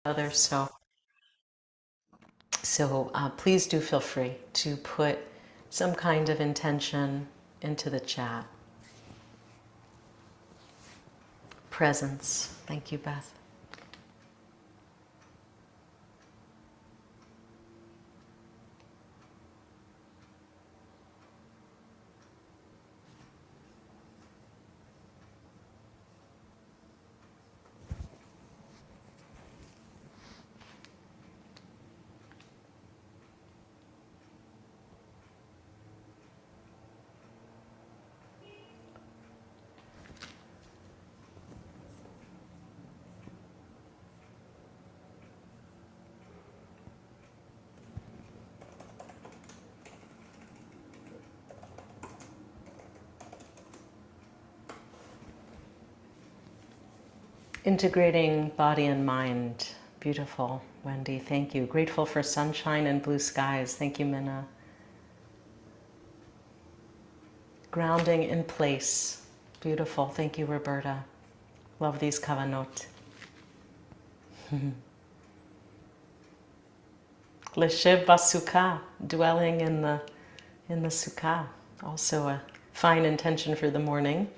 other. So please do feel free to put some kind of intention into the chat. Presence. Thank you, Beth. Integrating body and mind. Beautiful, Wendy. Thank you. Grateful for sunshine and blue skies. Thank you, Minna. Grounding in place. Beautiful. Thank you, Roberta. Love these kavanot. Leshev basukah, dwelling in the sukkah. Also a fine intention for the morning.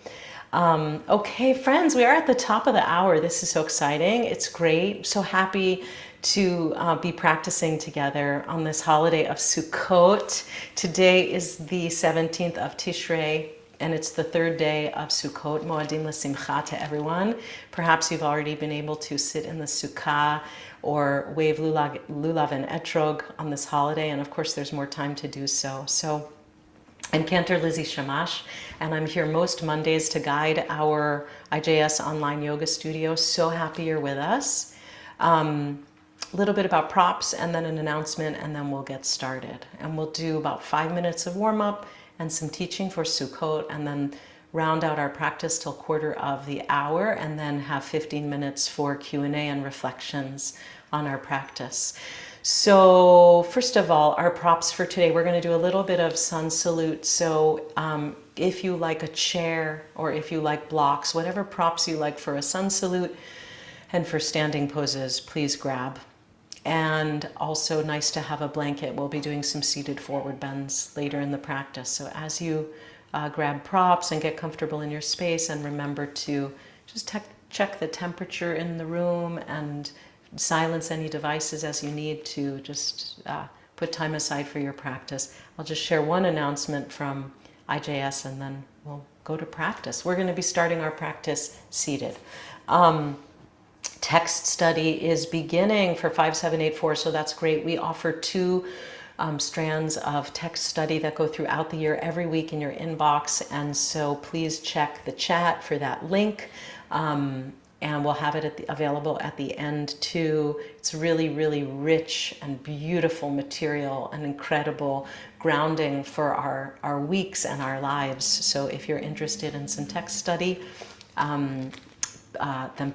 Okay, friends, we are at the top of the hour. This is so exciting. It's great. So happy to be practicing together on this holiday of Sukkot. Today is the 17th of Tishrei, and it's the third day of Sukkot. Moadim l'simcha to everyone. Perhaps you've already been able to sit in the sukkah or wave lulav and etrog on this holiday, and of course there's more time to do so. I'm Cantor, Lizzie, Shamash, and I'm here most Mondays to guide our IJS online yoga studio. So happy you're with us. A little bit about props and then an announcement, and then we'll get started. And we'll do about 5 minutes of warm up and some teaching for Sukkot, and then round out our practice till quarter of the hour, and then have 15 minutes for Q&A and reflections on our practice. So first of all, our props for today, we're going to do a little bit of sun salute. So if you like a chair or if you like blocks, whatever props you like for a sun salute and for standing poses, please grab. And also nice to have a blanket. We'll be doing some seated forward bends later in the practice. So as you grab props and get comfortable in your space, and remember to just check the temperature in the room and silence any devices as you need to. Just put time aside for your practice. I'll just share one announcement from IJS and then we'll go to practice. We're going to be starting our practice seated. Text study is beginning for 5784, so that's great. We offer 2 strands of text study that go throughout the year every week in your inbox, and so please check the chat for that link. And we'll have it available at the end too. It's really, really rich and beautiful material and incredible grounding for our weeks and our lives. So if you're interested in some text study, then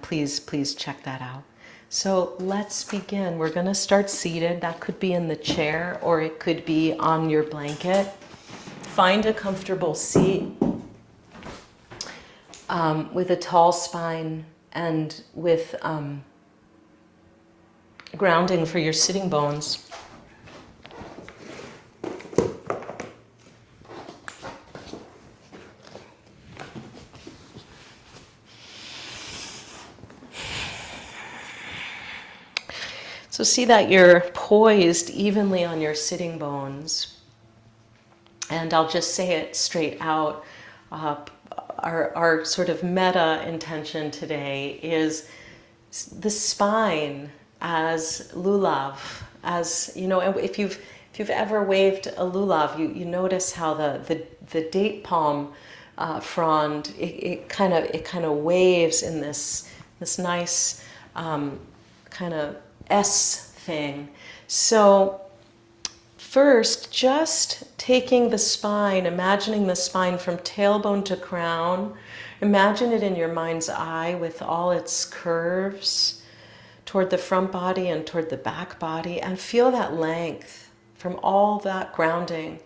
please check that out. So let's begin. We're gonna start seated. That could be in the chair or it could be on your blanket. Find a comfortable seat with a tall spine and with grounding for your sitting bones. So see that you're poised evenly on your sitting bones. And I'll just say it straight out. Our sort of meta intention today is the spine as lulav. As you know, if you've ever waved a lulav, you notice how the date palm frond it kind of waves in this nice kind of S thing. So first, just taking the spine, imagining the spine from tailbone to crown. Imagine it in your mind's eye with all its curves toward the front body and toward the back body, and feel that length from all that grounding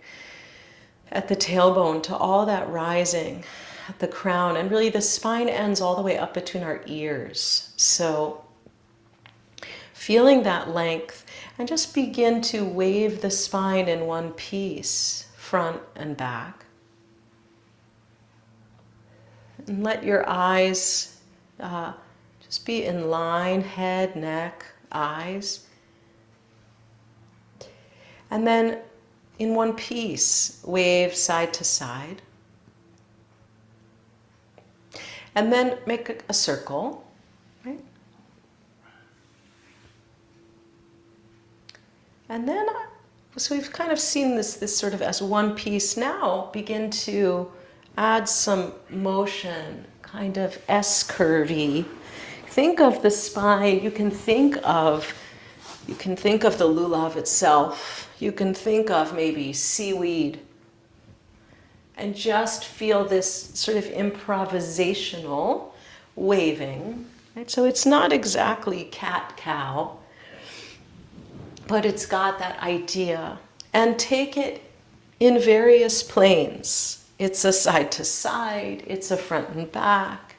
at the tailbone to all that rising at the crown. And really the spine ends all the way up between our ears. So feeling that length, and just begin to wave the spine in one piece, front and back. And let your eyes just be in line, head, neck, eyes. And then in one piece, wave side to side. And then make a circle, right? And then, so we've kind of seen this sort of as one piece. Now begin to add some motion, kind of S-curvy. Think of the spine. You can think of the lulav itself. You can think of maybe seaweed. And just feel this sort of improvisational waving. Right? So it's not exactly cat-cow, but it's got that idea. And take it in various planes. It's a side to side, it's a front and back,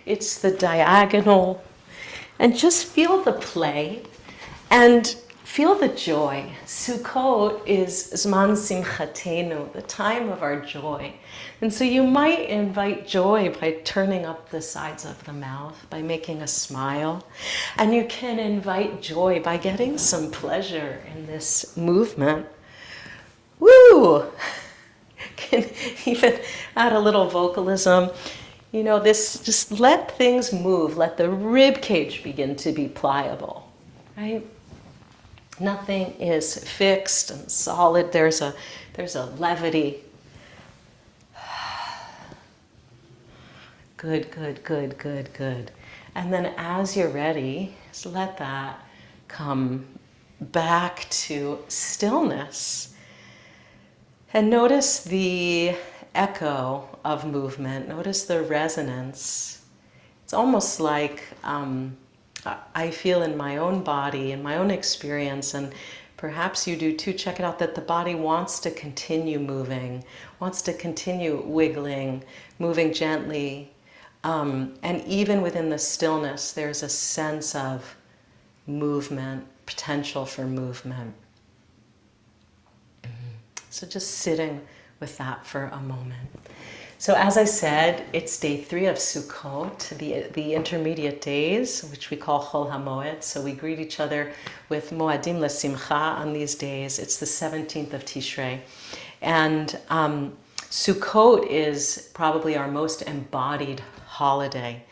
it's the diagonal. And just feel the play and feel the joy. Sukkot is Zman Simchatenu, the time of our joy. And so you might invite joy by turning up the sides of the mouth, by making a smile. And you can invite joy by getting some pleasure in this movement. Woo! Can even add a little vocalism. You know, this, just let things move. Let the rib cage begin to be pliable, right? Nothing is fixed and solid. There's a levity. Good, good, good, good, good. And then as you're ready, just let that come back to stillness. And notice the echo of movement. Notice the resonance. It's almost like I feel in my own body, in my own experience, and perhaps you do too, check it out, that the body wants to continue moving, wants to continue wiggling, moving gently. And even within the stillness, there's a sense of movement, potential for movement. So just sitting with that for a moment. So as I said, it's day 3 of Sukkot, the intermediate days, which we call Chol HaMoed. So we greet each other with Moadim LeSimcha on these days. It's the 17th of Tishrei. And Sukkot is probably our most embodied holiday.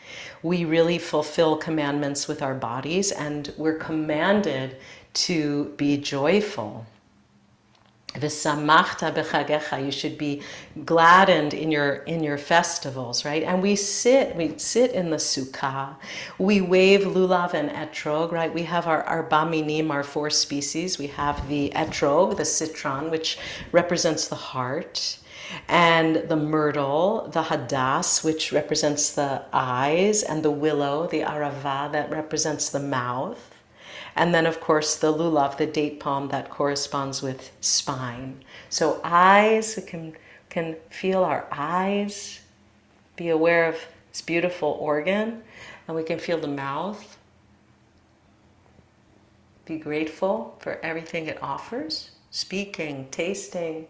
We really fulfill commandments with our bodies, and we're commanded to be joyful. V'samachta b'chagecha, you should be gladdened in your festivals, right? And we sit in the sukkah. We wave lulav and etrog, right? We have our baminim, our 4 species. We have the etrog, the citron, which represents the heart, and the myrtle, the hadas, which represents the eyes, and the willow, the arava, that represents the mouth. And then, of course, the lulav, the date palm, that corresponds with spine. So eyes, we can feel our eyes, be aware of this beautiful organ, and we can feel the mouth. Be grateful for everything it offers, speaking, tasting.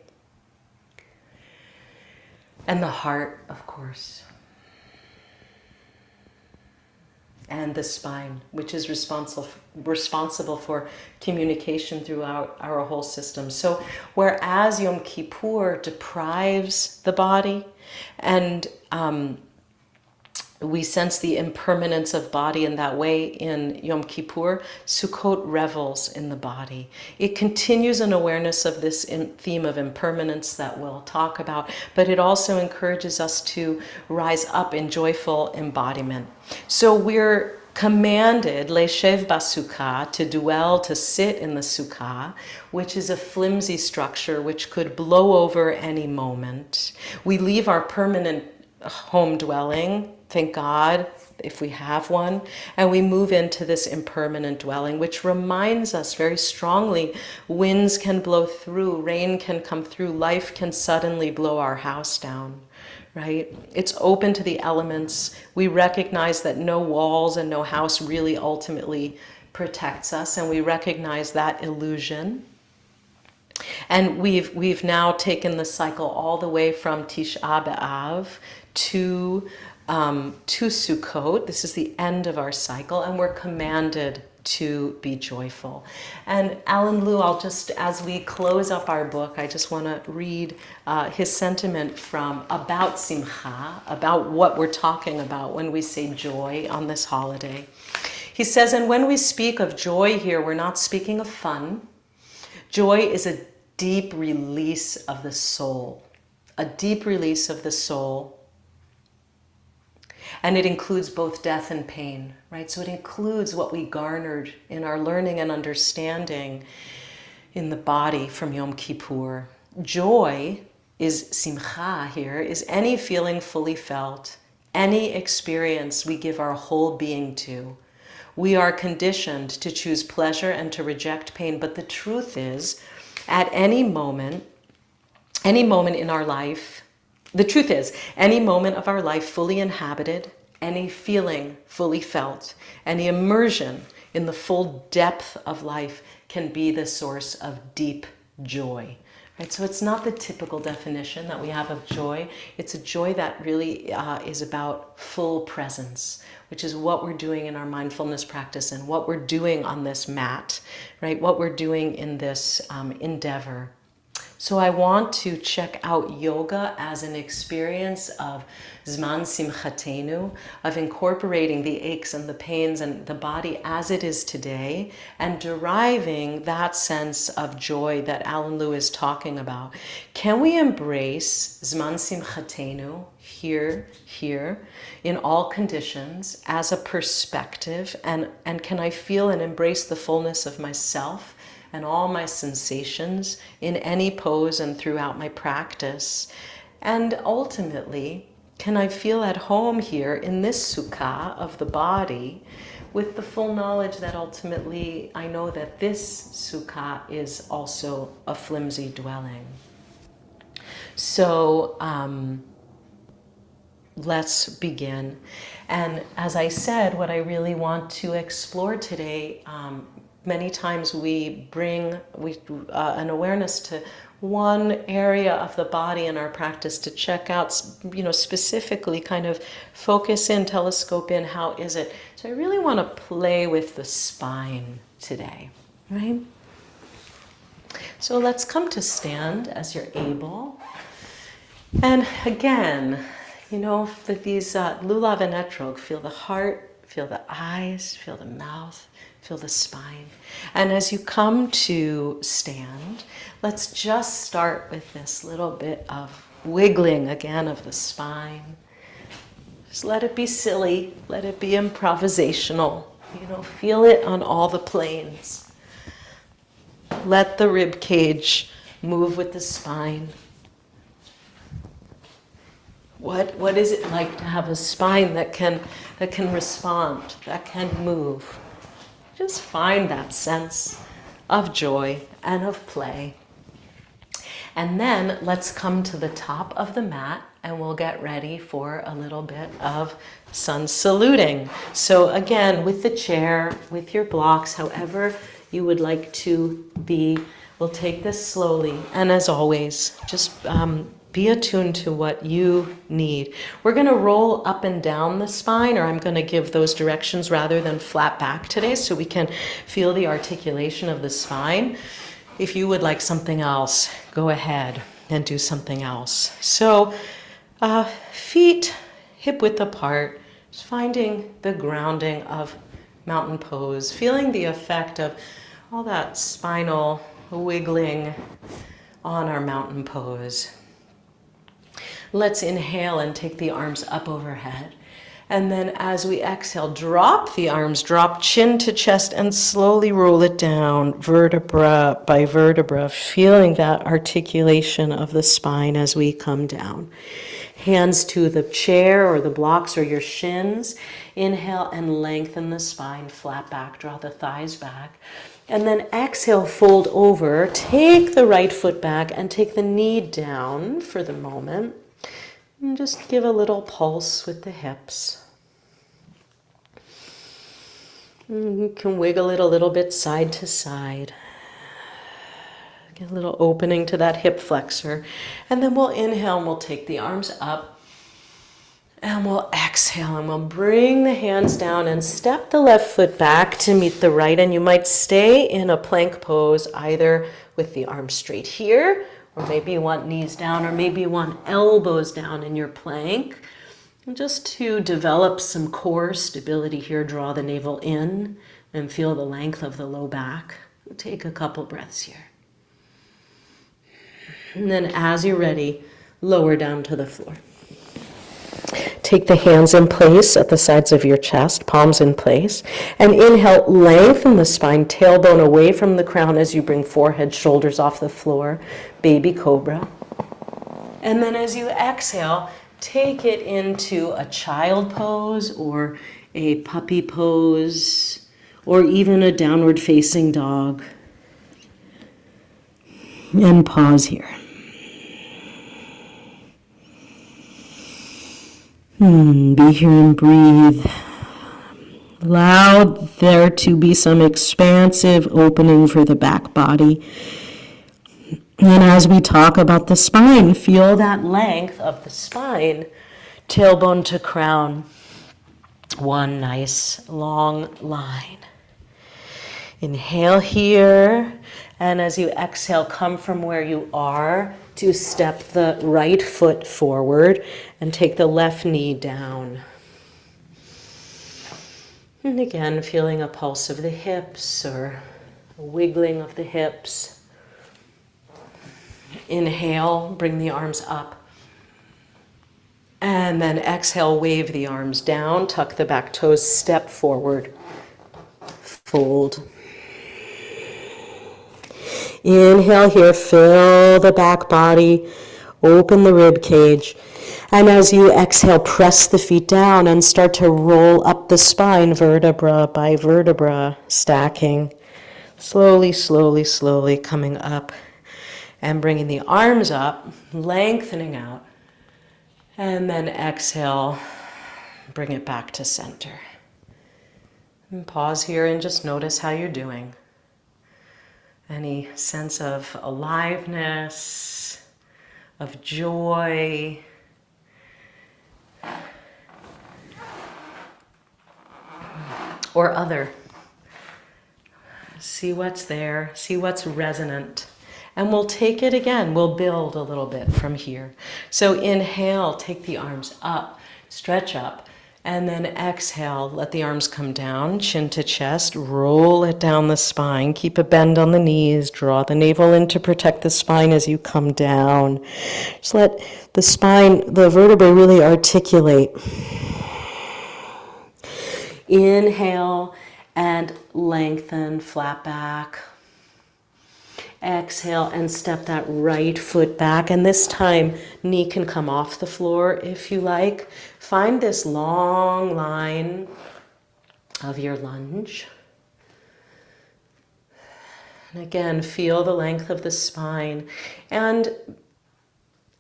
And the heart, of course. And the spine, which is responsible for communication throughout our whole system. So whereas Yom Kippur deprives the body, and we sense the impermanence of body in that way in Yom Kippur, Sukkot revels in the body. It continues an awareness of this theme of impermanence that we'll talk about, but it also encourages us to rise up in joyful embodiment. So we're commanded, leshev basukah, to dwell, to sit in the sukkah, which is a flimsy structure which could blow over any moment. We leave our permanent home dwelling, thank God, if we have one, and we move into this impermanent dwelling, which reminds us very strongly, winds can blow through, rain can come through, life can suddenly blow our house down, right? It's open to the elements. We recognize that no walls and no house really ultimately protects us, and we recognize that illusion. And we've now taken the cycle all the way from Tisha B'Av to Sukkot. This is the end of our cycle, and we're commanded to be joyful. And Alan Liu, I'll just, as we close up our book, I just want to read his sentiment from about Simcha, about what we're talking about when we say joy on this holiday. He says, and when we speak of joy here, we're not speaking of fun. Joy is a deep release of the soul, a deep release of the soul. And it includes both death and pain, right? So it includes what we garnered in our learning and understanding in the body from Yom Kippur. Joy is simcha here, is any feeling fully felt, any experience we give our whole being to. We are conditioned to choose pleasure and to reject pain, but the truth is, at any moment in our life, the truth is, any moment of our life fully inhabited, any feeling fully felt, any immersion in the full depth of life can be the source of deep joy. Right? So it's not the typical definition that we have of joy. It's a joy that really is about full presence, which is what we're doing in our mindfulness practice and what we're doing on this mat, right? What we're doing in this endeavor. So I want to check out yoga as an experience of Zman Simchatenu, of incorporating the aches and the pains and the body as it is today, and deriving that sense of joy that Alan Liu is talking about. Can we embrace Zman Simchatenu here, in all conditions, as a perspective, and can I feel and embrace the fullness of myself and all my sensations in any pose and throughout my practice? And ultimately, can I feel at home here in this sukkah of the body with the full knowledge that ultimately I know that this sukkah is also a flimsy dwelling. So let's begin. And as I said, what I really want to explore today, many times we bring an awareness to one area of the body in our practice to check out, specifically kind of focus in, telescope in, how is it? So I really want to play with the spine today, right? So let's come to stand as you're able. And again, these lulav and etrog, feel the heart, feel the eyes, feel the mouth, feel the spine. And as you come to stand, let's just start with this little bit of wiggling again of the spine. Just let it be silly, let it be improvisational. Feel it on all the planes. Let the rib cage move with the spine. What is it like to have a spine that can respond, that can move? Just find that sense of joy and of play. And then let's come to the top of the mat and we'll get ready for a little bit of sun saluting. So again, with the chair, with your blocks, however you would like to be, we'll take this slowly. And as always, just be attuned to what you need. We're going to roll up and down the spine, or I'm going to give those directions rather than flat back today so we can feel the articulation of the spine. If you would like something else, go ahead and do something else. So feet hip width apart, just finding the grounding of mountain pose, feeling the effect of all that spinal wiggling on our mountain pose. Let's inhale and take the arms up overhead. And then as we exhale, drop the arms, drop chin to chest and slowly roll it down, vertebra by vertebra, feeling that articulation of the spine as we come down. Hands to the chair or the blocks or your shins. Inhale and lengthen the spine, flat back, draw the thighs back. And then exhale, fold over, take the right foot back and take the knee down for the moment. And just give a little pulse with the hips. You can wiggle it a little bit side to side. Get a little opening to that hip flexor. And then we'll inhale and we'll take the arms up. And we'll exhale and we'll bring the hands down and step the left foot back to meet the right. And you might stay in a plank pose either with the arms straight here, or maybe you want knees down, or maybe you want elbows down in your plank. And just to develop some core stability here, draw the navel in and feel the length of the low back. Take a couple breaths here. And then as you're ready, lower down to the floor. Take the hands in place at the sides of your chest, palms in place. And inhale, lengthen the spine, tailbone away from the crown as you bring forehead, shoulders off the floor, baby cobra. And then as you exhale, take it into a child pose or a puppy pose or even a downward facing dog. And pause here. Be here and breathe. Allow there to be some expansive opening for the back body. And as we talk about the spine, feel that length of the spine, tailbone to crown. One nice long line. Inhale here, and as you exhale, come from where you are to step the right foot forward and take the left knee down. And again, feeling a pulse of the hips or a wiggling of the hips. Inhale, bring the arms up. And then exhale, wave the arms down, tuck the back toes, step forward, fold. Inhale here, fill the back body, open the rib cage. And as you exhale, press the feet down and start to roll up the spine, vertebra by vertebra, stacking. Slowly, slowly, slowly coming up and bringing the arms up, lengthening out. And then exhale, bring it back to center. And pause here and just notice how you're doing. Any sense of aliveness, of joy, or other. See what's there, see what's resonant. And we'll take it again, we'll build a little bit from here. So inhale, take the arms up, stretch up. And then exhale, let the arms come down, chin to chest, roll it down the spine, keep a bend on the knees, draw the navel in to protect the spine as you come down. Just let the spine, the vertebrae really articulate. Inhale and lengthen, flat back. Exhale and step that right foot back. And this time, knee can come off the floor if you like. Find this long line of your lunge. And again, feel the length of the spine. And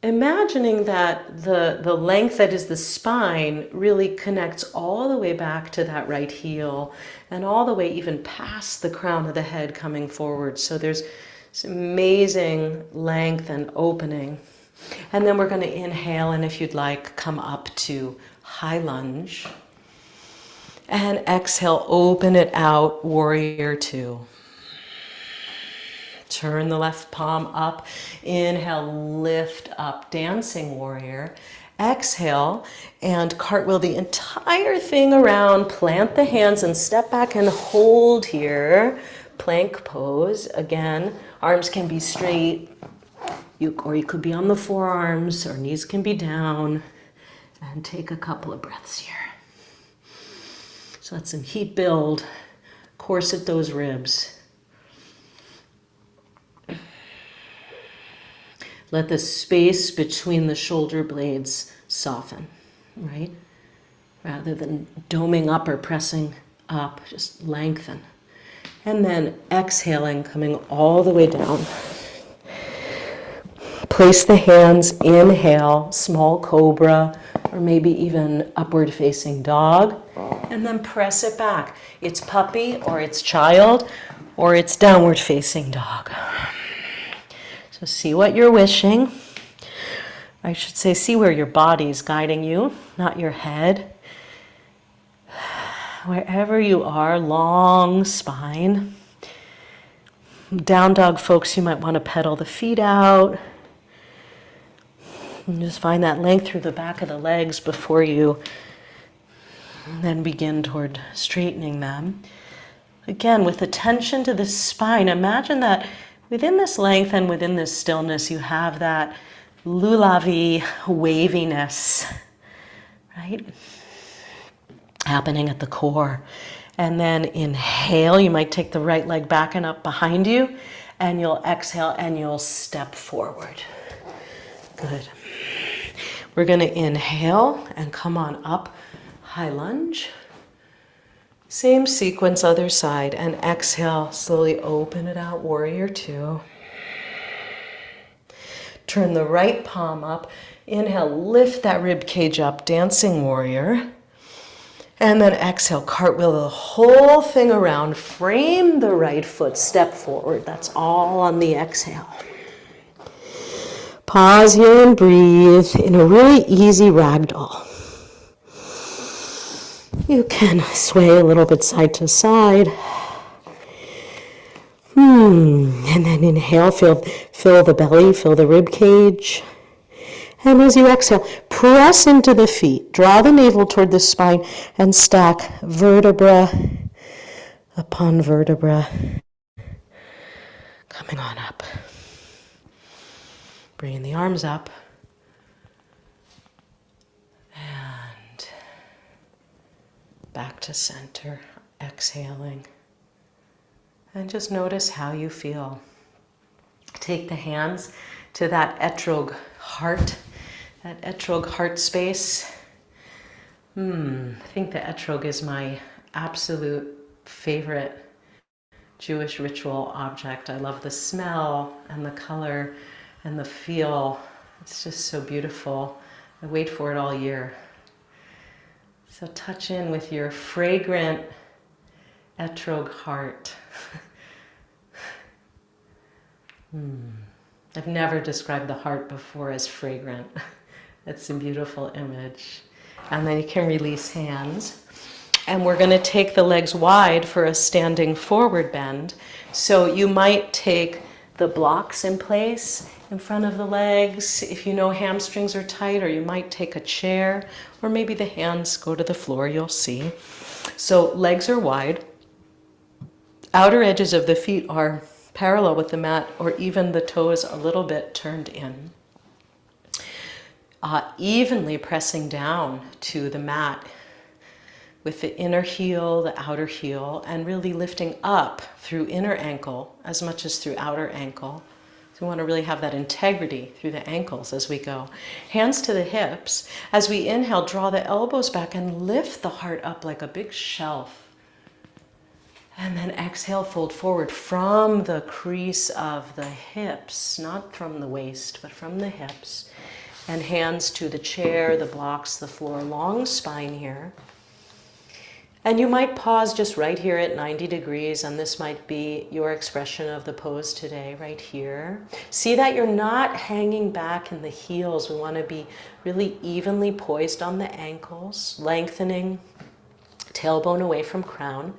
imagining that the length that is the spine really connects all the way back to that right heel and all the way even past the crown of the head coming forward. So there's this amazing length and opening. And then we're going to inhale, and if you'd like, come up to high lunge. And exhale, open it out, warrior two. Turn the left palm up. Inhale, lift up, dancing warrior. Exhale, and cartwheel the entire thing around. Plant the hands and step back and hold here. Plank pose. Again, arms can be straight, or you could be on the forearms, or knees can be down. And take a couple of breaths here. So let some heat build, corset those ribs. Let the space between the shoulder blades soften, right? Rather than doming up or pressing up, just lengthen. And then exhaling, coming all the way down. Place the hands, inhale, small cobra, or maybe even upward facing dog, and then press it back. It's puppy, or it's child, or it's downward facing dog. So see what you're wishing. I should say, see where your body's guiding you, not your head. Wherever you are, long spine. Down dog folks, you might want to pedal the feet out. And just find that length through the back of the legs before you then begin toward straightening them. Again, with attention to the spine, imagine that within this length and within this stillness, you have that lulavi waviness, right? Happening at the core. And then inhale, you might take the right leg back and up behind you, and you'll exhale and you'll step forward. Good. We're going to inhale and come on up, high lunge. Same sequence, other side, and exhale, slowly open it out, warrior two. Turn the right palm up, inhale, lift that rib cage up, dancing warrior. And then exhale, cartwheel the whole thing around, frame the right foot, step forward. That's all on the exhale. Pause here and breathe in a really easy ragdoll. You can sway a little bit side to side. And then inhale, fill the belly, fill the rib cage. And as you exhale, press into the feet. Draw the navel toward the spine and stack vertebra upon vertebra. Coming on up. Bringing the arms up. And back to center, exhaling. And just notice how you feel. Take the hands to that etrog heart, that etrog heart space. I think the etrog is my absolute favorite Jewish ritual object. I love the smell and the color and the feel. It's just so beautiful. I wait for it all year. So touch in with your fragrant etrog heart. I've never described the heart before as fragrant. It's a beautiful image. And then you can release hands. And we're going to take the legs wide for a standing forward bend. So you might take the blocks in place in front of the legs if you know hamstrings are tight, or you might take a chair, or maybe the hands go to the floor, you'll see. So legs are wide. Outer edges of the feet are parallel with the mat, or even the toes a little bit turned in. Evenly pressing down to the mat with the inner heel, the outer heel, and really lifting up through inner ankle as much as through outer ankle. So we want to really have that integrity through the ankles as we go. Hands to the hips. As we inhale, draw the elbows back and lift the heart up like a big shelf. And then exhale, fold forward from the crease of the hips, not from the waist, but from the hips. And hands to the chair, the blocks, the floor, long spine here. And you might pause just right here at 90 degrees, and this might be your expression of the pose today, right here. See that you're not hanging back in the heels. We want to be really evenly poised on the ankles, lengthening, tailbone away from crown.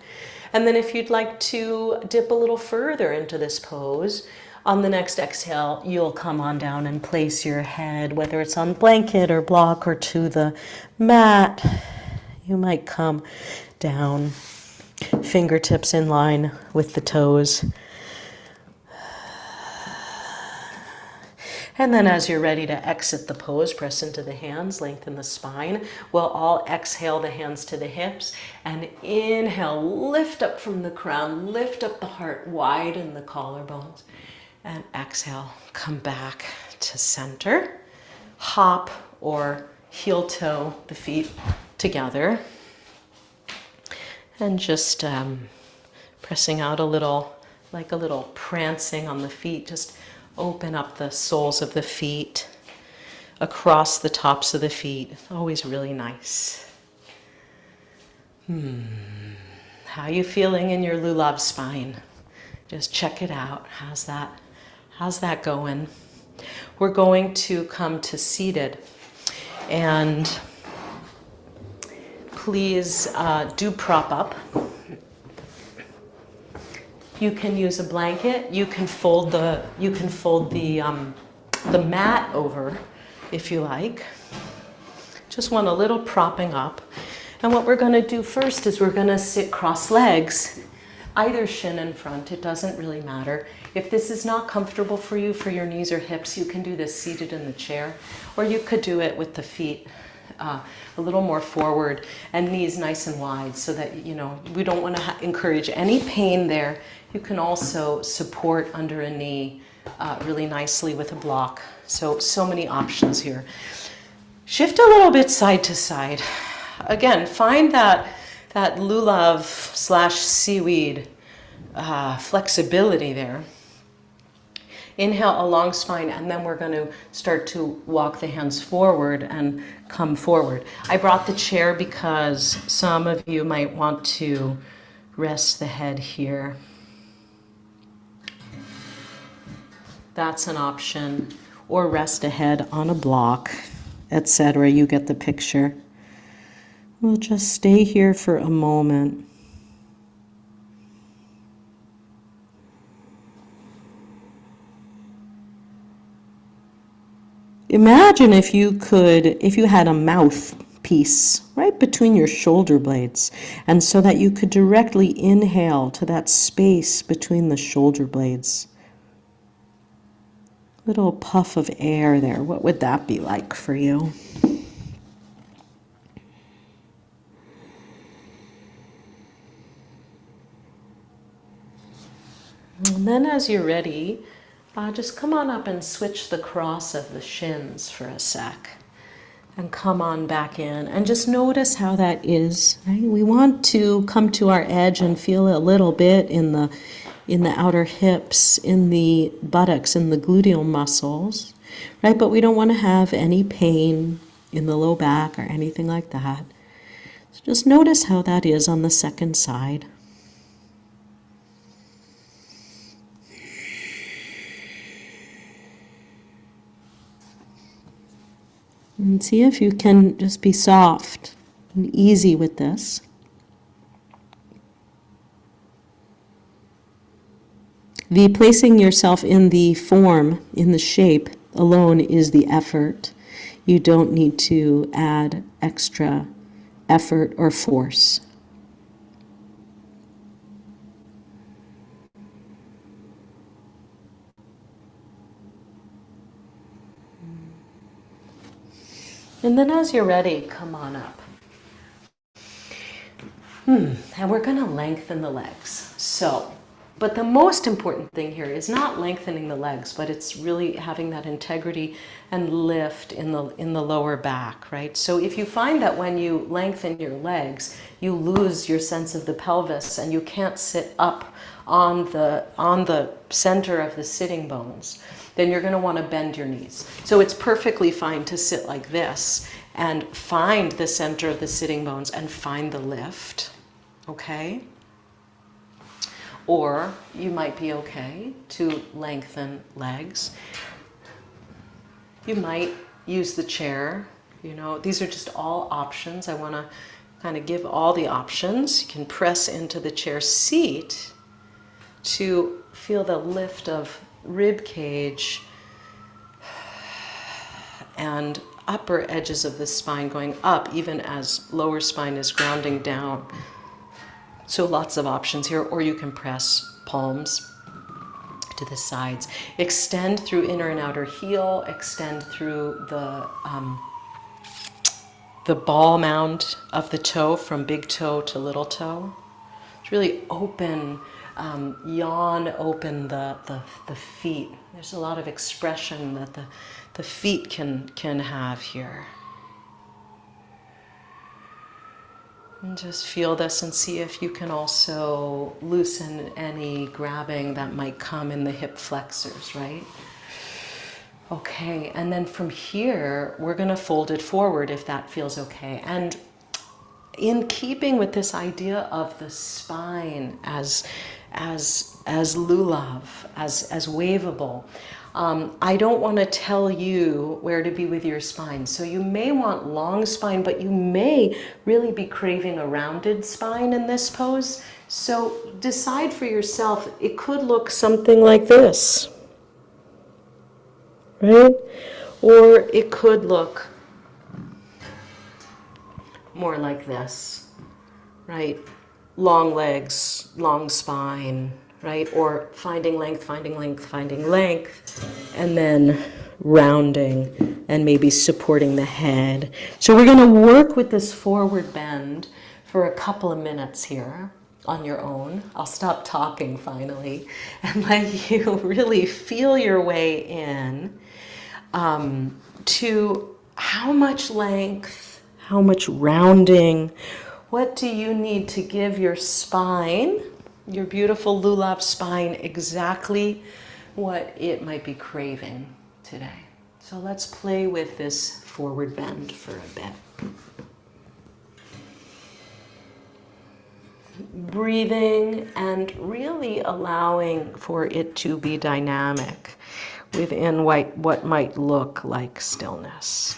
And then if you'd like to dip a little further into this pose, on the next exhale, you'll come on down and place your head, whether it's on blanket or block or to the mat. You might come down, fingertips in line with the toes. And then as you're ready to exit the pose, press into the hands, lengthen the spine. We'll all exhale the hands to the hips and inhale, lift up from the crown, lift up the heart, widen the collarbones. And exhale, come back to center. Hop or heel toe the feet together. And just pressing out a little, like a little prancing on the feet. Just open up the soles of the feet. across the tops of the feet. Always really nice. How are you feeling in your lulav spine? Just check it out. How's that going? We're going to come to seated. And please do prop up. You can use a blanket. You can fold the mat over if you like. Just want a little propping up. And what we're going to do first is we're going to sit cross legs, either shin in front. It doesn't really matter. If this is not comfortable for you, for your knees or hips, you can do this seated in the chair, or you could do it with the feet a little more forward and knees nice and wide, so that, you know, we don't want to encourage any pain there. You can also support under a knee really nicely with a block. So many options here. Shift a little bit side to side. Again, find that lulav / seaweed flexibility there. Inhale a long spine, and then we're going to start to walk the hands forward and come forward. I brought the chair because some of you might want to rest the head here. That's an option. Or rest a head on a block, etc. You get the picture. We'll just stay here for a moment. Imagine if you had a mouthpiece right between your shoulder blades, and so that you could directly inhale to that space between the shoulder blades. Little puff of air there. What would that be like for you? And then as you're ready, just come on up and switch the cross of the shins for a sec. And come on back in and just notice how that is. Right? We want to come to our edge and feel a little bit in the outer hips, in the buttocks, in the gluteal muscles, right? But we don't want to have any pain in the low back or anything like that. So just notice how that is on the second side. And see if you can just be soft and easy with this. The placing yourself in the form, in the shape alone is the effort. You don't need to add extra effort or force. And then as you're ready, come on up. And we're going to lengthen the legs. But the most important thing here is not lengthening the legs, but it's really having that integrity and lift in the lower back, right? So if you find that when you lengthen your legs, you lose your sense of the pelvis and you can't sit up on the center of the sitting bones, then you're going to want to bend your knees. So it's perfectly fine to sit like this and find the center of the sitting bones and find the lift, okay? Or you might be okay to lengthen legs. You might use the chair. You know, these are just all options. I want to kind of give all the options. You can press into the chair seat to feel the lift of rib cage and upper edges of the spine going up, even as lower spine is grounding down. So lots of options here, or you can press palms to the sides. Extend through inner and outer heel, extend through the ball mound of the toe from big toe to little toe. It's really open, yawn open the feet. There's a lot of expression that the feet can have here. And just feel this and see if you can also loosen any grabbing that might come in the hip flexors, right? Okay, and then from here, we're gonna fold it forward if that feels okay. And in keeping with this idea of the spine as lulav, as waveable, I don't want to tell you where to be with your spine. So you may want long spine, but you may really be craving a rounded spine in this pose. So decide for yourself. It could look something like this, right? Or it could look more like this, right? Long legs, long spine, right? Or finding length, finding length, finding length, and then rounding and maybe supporting the head. So we're going to work with this forward bend for a couple of minutes here on your own. I'll stop talking finally and let you really feel your way in to how much length, how much rounding, what do you need to give your spine, your beautiful lulav spine, exactly what it might be craving today. So let's play with this forward bend for a bit. Breathing and really allowing for it to be dynamic within what might look like stillness.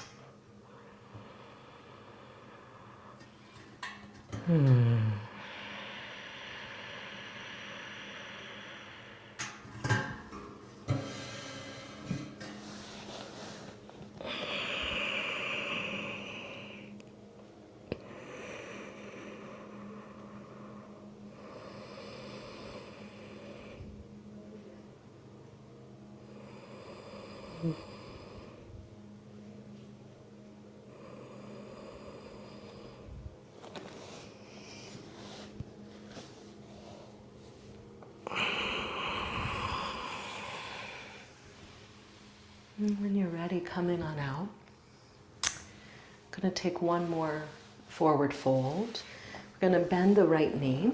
And when you're ready, coming on out. I'm going to take one more forward fold. We're going to bend the right knee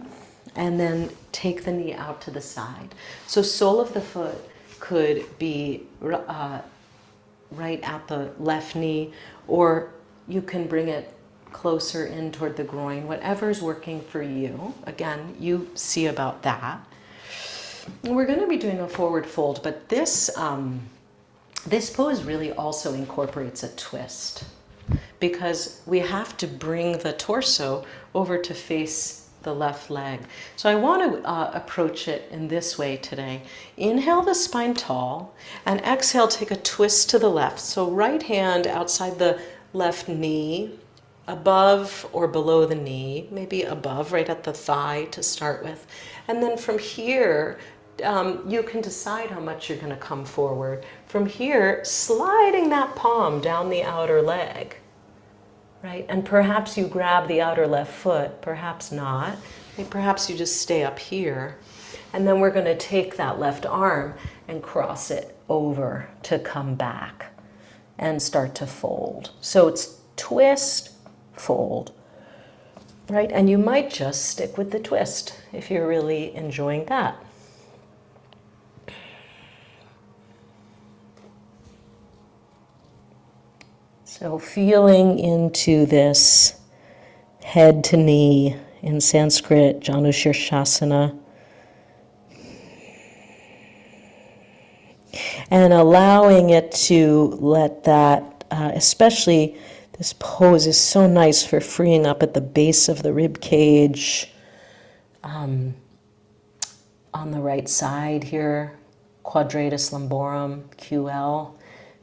and then take the knee out to the side. So sole of the foot could be right at the left knee, or you can bring it closer in toward the groin, whatever's working for you. Again, you see about that. We're going to be doing a forward fold, but this pose really also incorporates a twist, because we have to bring the torso over to face the left leg. So I want to approach it in this way today. Inhale the spine tall, and exhale, take a twist to the left. So right hand outside the left knee, above or below the knee, maybe above, right at the thigh to start with. And then from here, you can decide how much you're going to come forward. From here, sliding that palm down the outer leg, right? And perhaps you grab the outer left foot, perhaps not. Perhaps you just stay up here. And then we're going to take that left arm and cross it over to come back and start to fold. So it's twist, fold, right? And you might just stick with the twist if you're really enjoying that. So feeling into this head to knee, in Sanskrit, Janu Shirshasana, and allowing it to let that, especially this pose is so nice for freeing up at the base of the rib cage, on the right side here, quadratus lumborum, QL,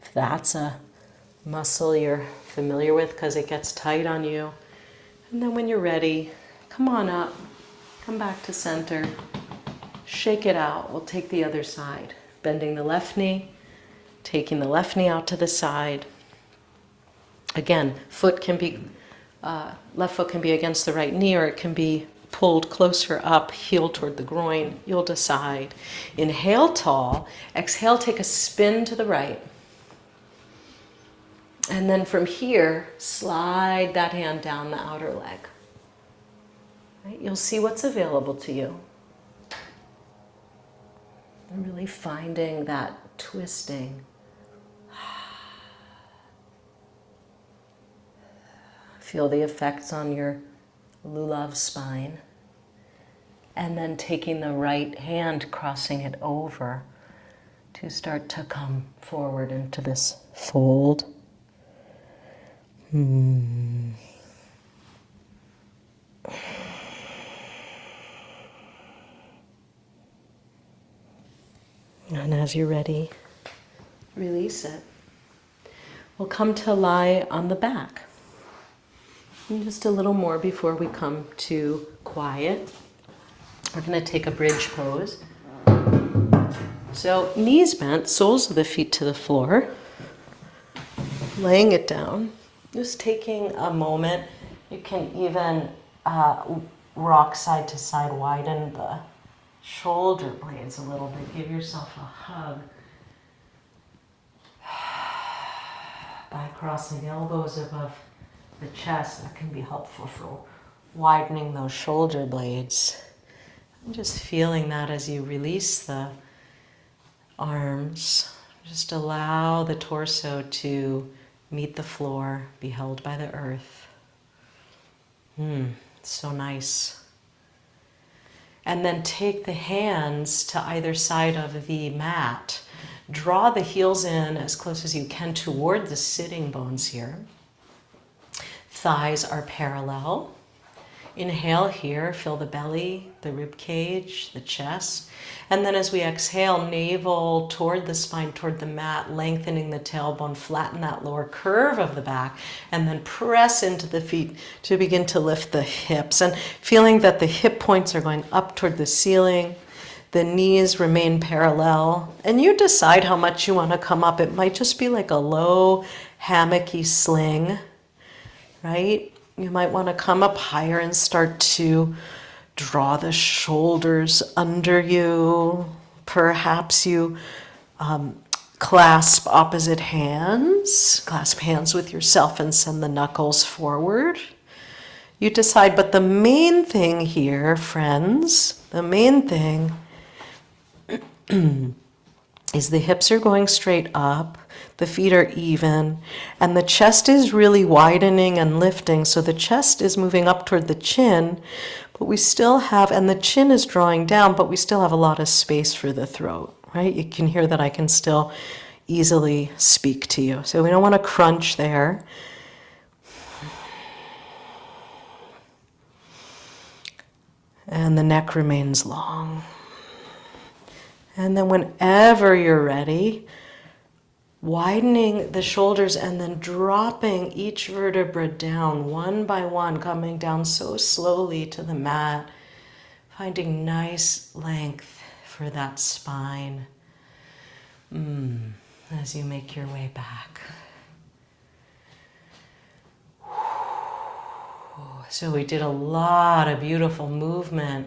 if that's a muscle you're familiar with because it gets tight on you. And then when you're ready, come on up, come back to center, shake it out. We'll take the other side, bending the left knee, taking the left knee out to the side. Again, left foot can be against the right knee, or it can be pulled closer up, heel toward the groin. You'll decide. Inhale tall, exhale, take a spin to the right. And then from here, slide that hand down the outer leg. Right? You'll see what's available to you. And really finding that twisting, Feel the effects on your lulav spine. And then taking the right hand, crossing it over to start to come forward into this fold. And as you're ready, release it. We'll come to lie on the back. And just a little more before we come to quiet. We're going to take a bridge pose. So knees bent, soles of the feet to the floor. Laying it down. Just taking a moment. You can even rock side to side, widen the shoulder blades a little bit. Give yourself a hug by crossing elbows above the chest. That can be helpful for widening those shoulder blades. And just feeling that as you release the arms. Just allow the torso to meet the floor, be held by the earth. So nice. And then take the hands to either side of the mat. Draw the heels in as close as you can toward the sitting bones here. Thighs are parallel. Inhale here, fill the belly, the rib cage, the chest. And then as we exhale, navel toward the spine, toward the mat, lengthening the tailbone, flatten that lower curve of the back, and then press into the feet to begin to lift the hips. And feeling that the hip points are going up toward the ceiling, the knees remain parallel, and you decide how much you want to come up. It might just be like a low, hammocky sling, right? You might want to come up higher and start to draw the shoulders under you. Perhaps you clasp opposite hands, clasp hands with yourself and send the knuckles forward. You decide, but the main thing here, friends, the main thing is the hips are going straight up, the feet are even, and the chest is really widening and lifting. So the chest is moving up toward the chin, but we still have, and the chin is drawing down, but we still have a lot of space for the throat, right? You can hear that I can still easily speak to you. So we don't want to crunch there. And the neck remains long. And then whenever you're ready, widening the shoulders and then dropping each vertebra down one by one, coming down so slowly to the mat, finding nice length for that spine as you make your way back. So we did a lot of beautiful movement.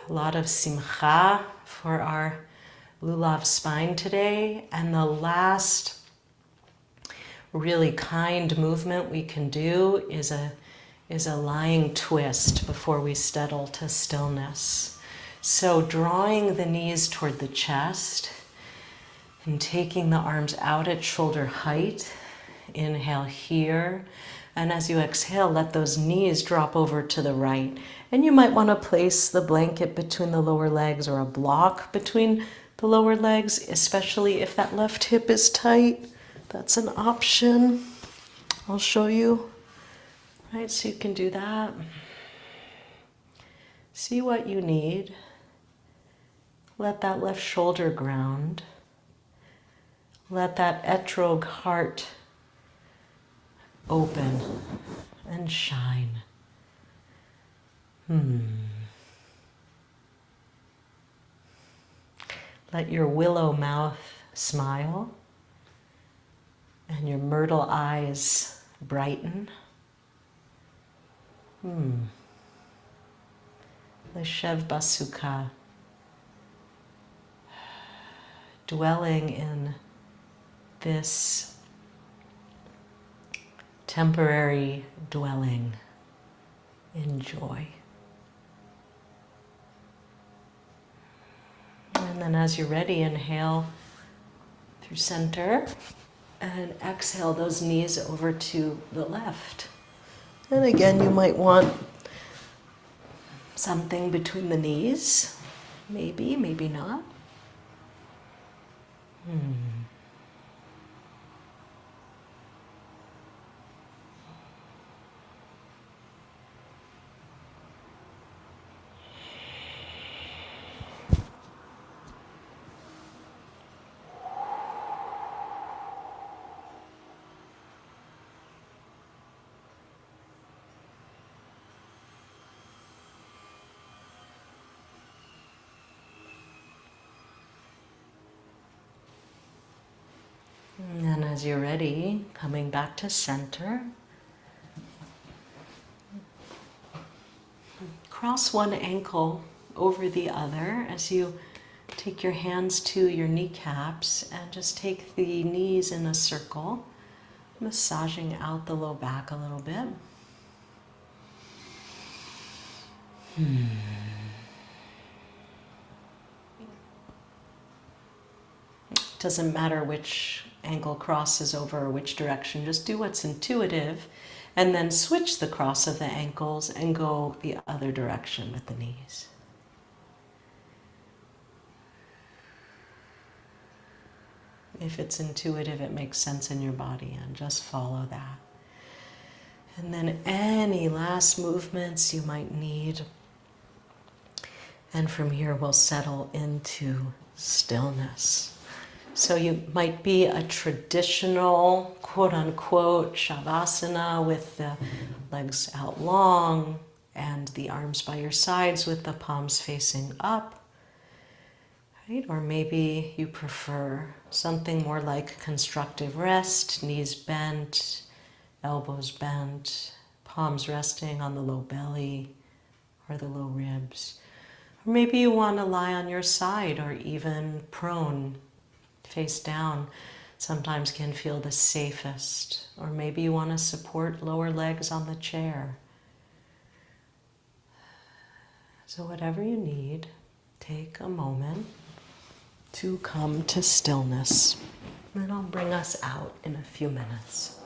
A lot of simcha for our lulav spine today. And the last really kind movement we can do is a lying twist before we settle to stillness. So drawing the knees toward the chest and taking the arms out at shoulder height. Inhale here. And as you exhale, let those knees drop over to the right. And you might want to place the blanket between the lower legs or a block between the lower legs, especially if that left hip is tight. That's an option. I'll show you. Right, so you can do that. See what you need. Let that left shoulder ground. Let that etrog heart open and shine. Let your willow mouth smile and your myrtle eyes brighten. Leshev Basukha, dwelling in this temporary dwelling in joy. And then as you're ready, inhale through center. And exhale those knees over to the left. And again, you might want something between the knees. Maybe, maybe not. And then as you're ready, coming back to center, cross one ankle over the other as you take your hands to your kneecaps and just take the knees in a circle, massaging out the low back a little bit. Doesn't matter which ankle crosses over or which direction, just do what's intuitive and then switch the cross of the ankles and go the other direction with the knees. If it's intuitive, it makes sense in your body, and just follow that. And then any last movements you might need. And from here, we'll settle into stillness. So you might be a traditional, quote-unquote, Shavasana with the legs out long and the arms by your sides with the palms facing up. Right? Or maybe you prefer something more like constructive rest, knees bent, elbows bent, palms resting on the low belly or the low ribs. Or maybe you want to lie on your side or even prone, face down. Sometimes can feel the safest. Or maybe you want to support lower legs on the chair. So whatever you need, take a moment to come to stillness. And I'll bring us out in a few minutes.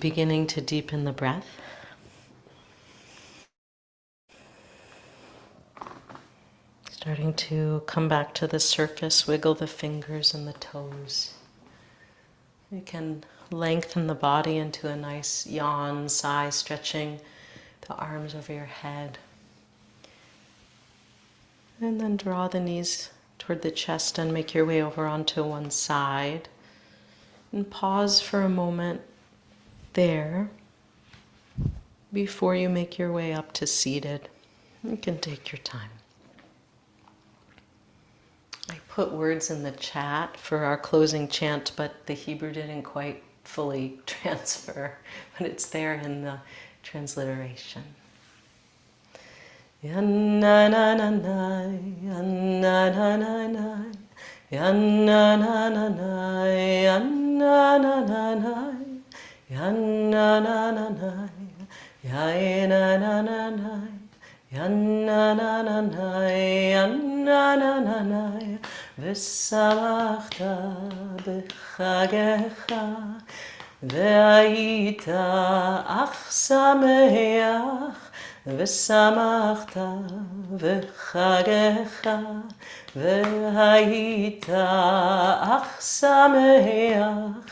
Beginning to deepen the breath. Starting to come back to the surface, wiggle the fingers and the toes. You can lengthen the body into a nice yawn, sigh, stretching the arms over your head. And then draw the knees toward the chest and make your way over onto one side. And pause for a moment there before you make your way up to seated. You can take your time. I put words in the chat for our closing chant, but the Hebrew didn't quite fully transfer, but it's there in the transliteration. Yan-na-na-na-na, yan-na-na-na-na, yan-na-na-na-na, yan-na-na-na-na, yan-na-na-na-na, yan-na-na-na-na, yan-na-na-na-na, yan-na-na-na-na, v'samachta b'chagecha, v'ayita ach sameach, v'samachta b'chagecha, v'ayita ach sameach,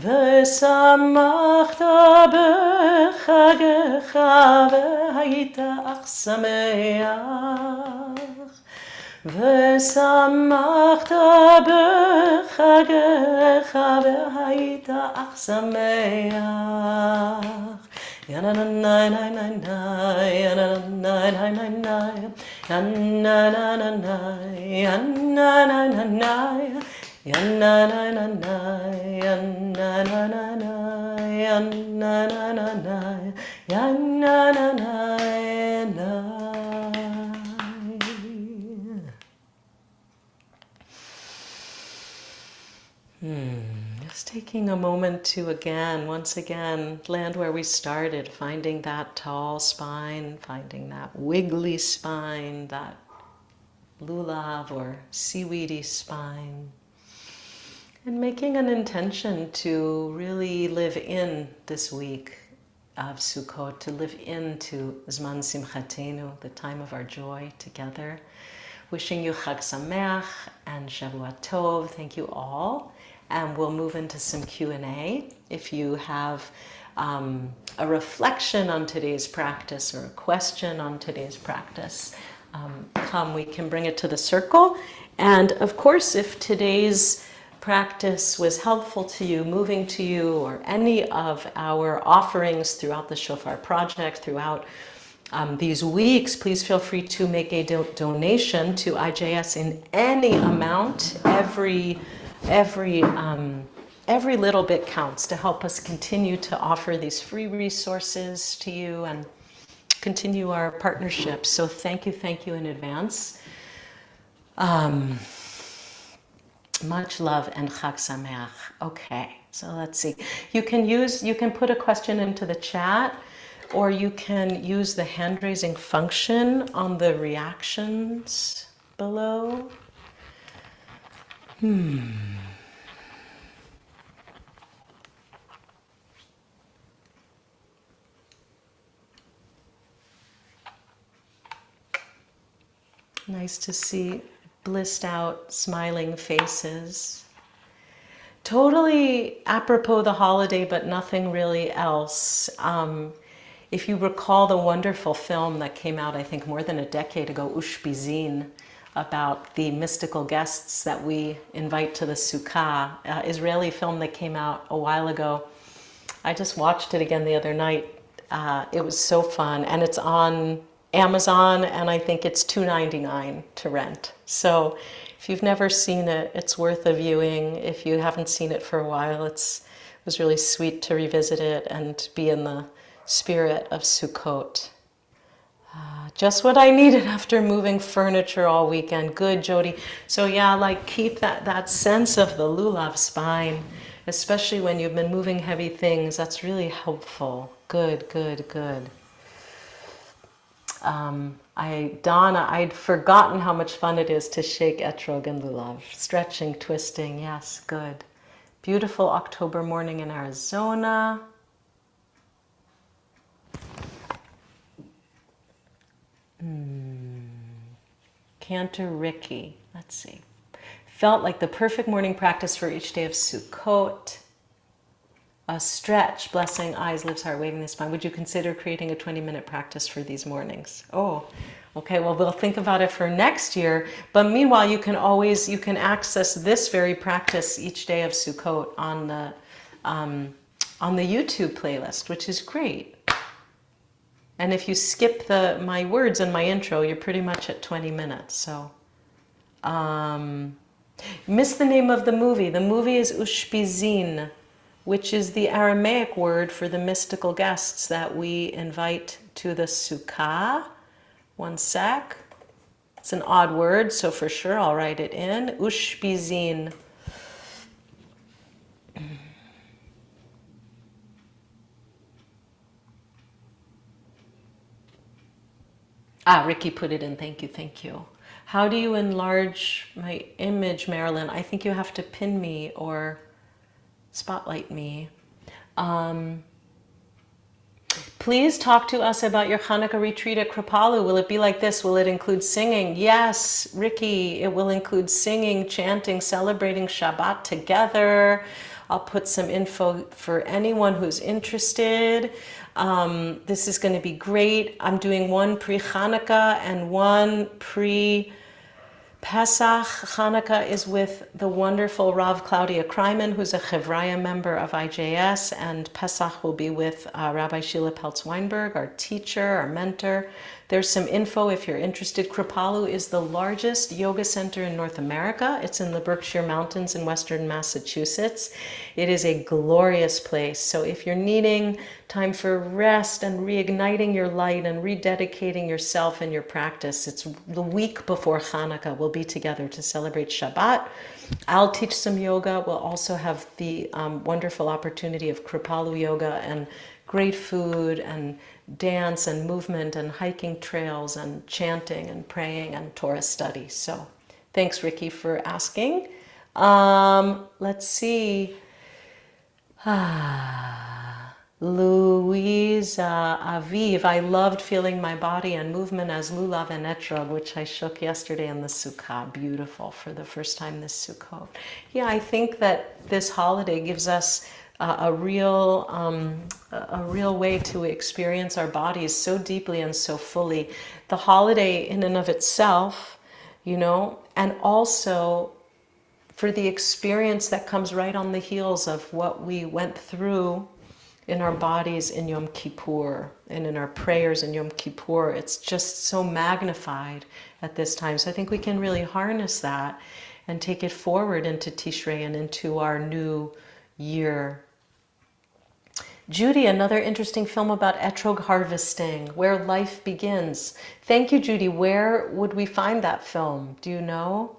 v'samachta b'chagecha, v'ayita ach sameach, v'samachta b'chagecha, v'ayita ach sameach. Ya-na-na-na-na-na-na, ya-na-na-na-na-na, ya-na-na-na-na, ya-na-na-na-na, ya-na-na-na-na, ya-na-na-na-na, ya-na-na-na-na, ya-na-na-na-na. Just taking a moment to once again, land where we started, finding that tall spine, finding that wiggly spine, that lulav or seaweedy spine, and making an intention to really live in this week of Sukkot, to live into Zman Simchatenu, the time of our joy together. Wishing you Chag Sameach and Shavua Tov. Thank you all. And we'll move into some Q&A. If you have a reflection on today's practice or a question on today's practice, we can bring it to the circle. And of course, if today's practice was helpful to you, moving to you, or any of our offerings throughout the Shofar Project, throughout these weeks, please feel free to make a donation to IJS in any amount. Every little bit counts to help us continue to offer these free resources to you and continue our partnership. So thank you in advance. Much love and Chag Sameach. Okay, so let's see. You can put a question into the chat, or you can use the hand raising function on the reactions below. Nice to see blissed out, smiling faces. Totally apropos the holiday, but nothing really else. If you recall the wonderful film that came out, I think more than a decade ago, Ushpizin, about the mystical guests that we invite to the Sukkah, Israeli film that came out a while ago. I just watched it again the other night. It was so fun, and it's on Amazon, and I think it's $2.99 to rent. So if you've never seen it, it's worth a viewing. If you haven't seen it for a while, it was really sweet to revisit it and be in the spirit of Sukkot. Just what I needed after moving furniture all weekend. Good, Jody. So yeah, like keep that sense of the lulav spine, especially when you've been moving heavy things. That's really helpful. Good. Donna, I'd forgotten how much fun it is to shake etrog and lulav. Stretching, twisting, yes, good. Beautiful October morning in Arizona. Cantor Ricky. Let's see. Felt like the perfect morning practice for each day of Sukkot. A stretch, blessing, eyes, lips, heart, waving the spine. Would you consider creating a 20-minute practice for these mornings? Oh, okay. Well, we'll think about it for next year. But meanwhile, you can access this very practice each day of Sukkot on the YouTube playlist, which is great. And if you skip my words in my intro, you're pretty much at 20 minutes. So, miss the name of the movie. The movie is Ushpizin, which is the Aramaic word for the mystical guests that we invite to the Sukkah. One sec. It's an odd word, so for sure I'll write it in. Ushpizin. Ricky put it in. Thank you, thank you. How do you enlarge my image, Marilyn? I think you have to pin me or spotlight me. Please talk to us about your Hanukkah retreat at Kripalu. Will it be like this? Will it include singing? Yes, Ricky, it will include singing, chanting, celebrating Shabbat together. I'll put some info for anyone who's interested. This is going to be great. I'm doing one pre-Hanukkah and one pre-Pesach. Hanukkah is with the wonderful Rav Claudia Kreiman, who's a Chevraya member of IJS, and Pesach will be with Rabbi Sheila Peltz-Weinberg, our teacher, our mentor. There's some info if you're interested. Kripalu is the largest yoga center in North America. It's in the Berkshire Mountains in western Massachusetts. It is a glorious place. So if you're needing time for rest and reigniting your light and rededicating yourself and your practice, it's the week before Hanukkah. We'll be together to celebrate Shabbat. I'll teach some yoga. We'll also have the wonderful opportunity of Kripalu yoga and great food and dance and movement and hiking trails and chanting and praying and Torah study. So thanks, Ricky, for asking. Let's see. Louisa Aviv, I loved feeling my body and movement as lulav and etrog, which I shook yesterday in the Sukkah. Beautiful for the first time this Sukkot. Yeah, I think that this holiday gives us a real way to experience our bodies so deeply and so fully. The holiday in and of itself, and also for the experience that comes right on the heels of what we went through in our bodies in Yom Kippur and in our prayers in Yom Kippur. It's just so magnified at this time. So I think we can really harness that and take it forward into Tishrei and into our new year. Judy, another interesting film about etrog harvesting, Where Life Begins. Thank you, Judy. Where would we find that film? Do you know?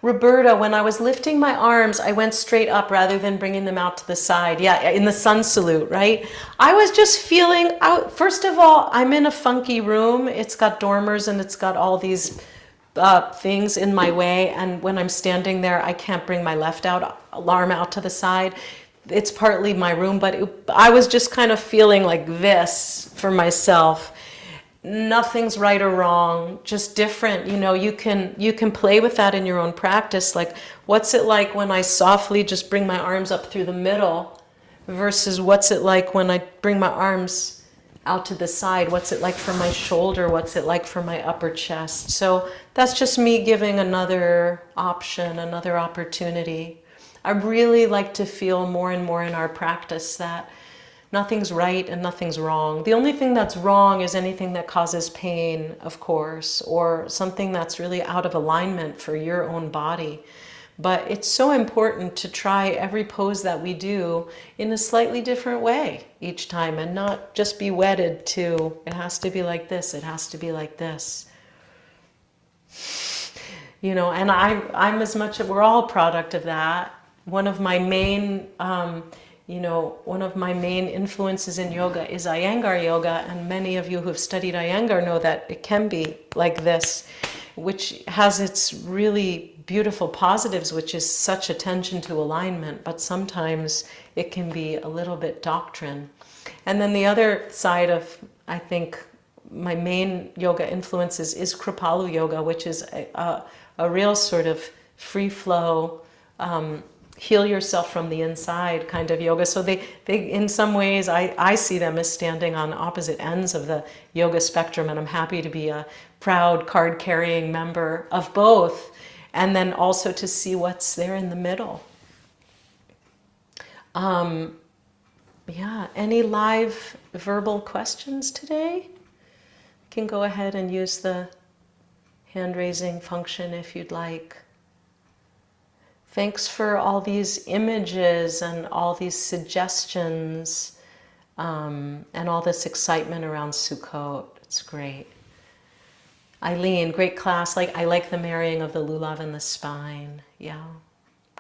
Roberta, when I was lifting my arms, I went straight up rather than bringing them out to the side. Yeah, in the sun salute, right? I was just feeling out. First of all, I'm in a funky room. It's got dormers and it's got all these things in my way. And when I'm standing there, I can't bring my left arm out to the side. It's partly my room, but I was just kind of feeling like this for myself. Nothing's right or wrong, just different. You can play with that in your own practice. Like, what's it like when I softly just bring my arms up through the middle versus what's it like when I bring my arms out to the side? What's it like for my shoulder? What's it like for my upper chest? So that's just me giving another option, another opportunity. I really like to feel more and more in our practice that nothing's right and nothing's wrong. The only thing that's wrong is anything that causes pain, of course, or something that's really out of alignment for your own body. But it's so important to try every pose that we do in a slightly different way each time and not just be wedded to, it has to be like this, it has to be like this. And I'm as much, we're all a product of that. One of my main influences in yoga is Iyengar yoga, and many of you who have studied Iyengar know that it can be like this, which has its really beautiful positives, which is such attention to alignment, but sometimes it can be a little bit doctrine. And then the other side of, I think, my main yoga influences is Kripalu yoga, which is a real sort of free flow, heal yourself from the inside kind of yoga. So they in some ways, I see them as standing on opposite ends of the yoga spectrum, and I'm happy to be a proud card-carrying member of both, and then also to see what's there in the middle. Yeah, any live verbal questions today? You can go ahead and use the hand-raising function if you'd like. Thanks for all these images and all these suggestions, and all this excitement around Sukkot. It's great. Eileen, great class. I like the marrying of the lulav and the spine. Yeah,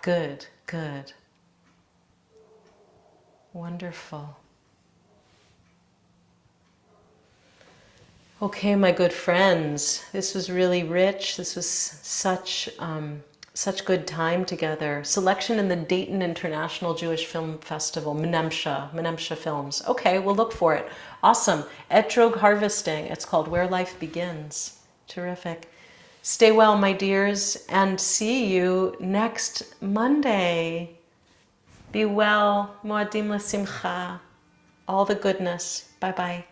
good, good. Wonderful. Okay, my good friends, this was really rich. This was such good time together. Selection in the Dayton International Jewish Film Festival, Menemsha Films. Okay, we'll look for it. Awesome. Etrog Harvesting. It's called Where Life Begins. Terrific. Stay well, my dears, and see you next Monday. Be well. Moadim l'simcha. All the goodness. Bye-bye.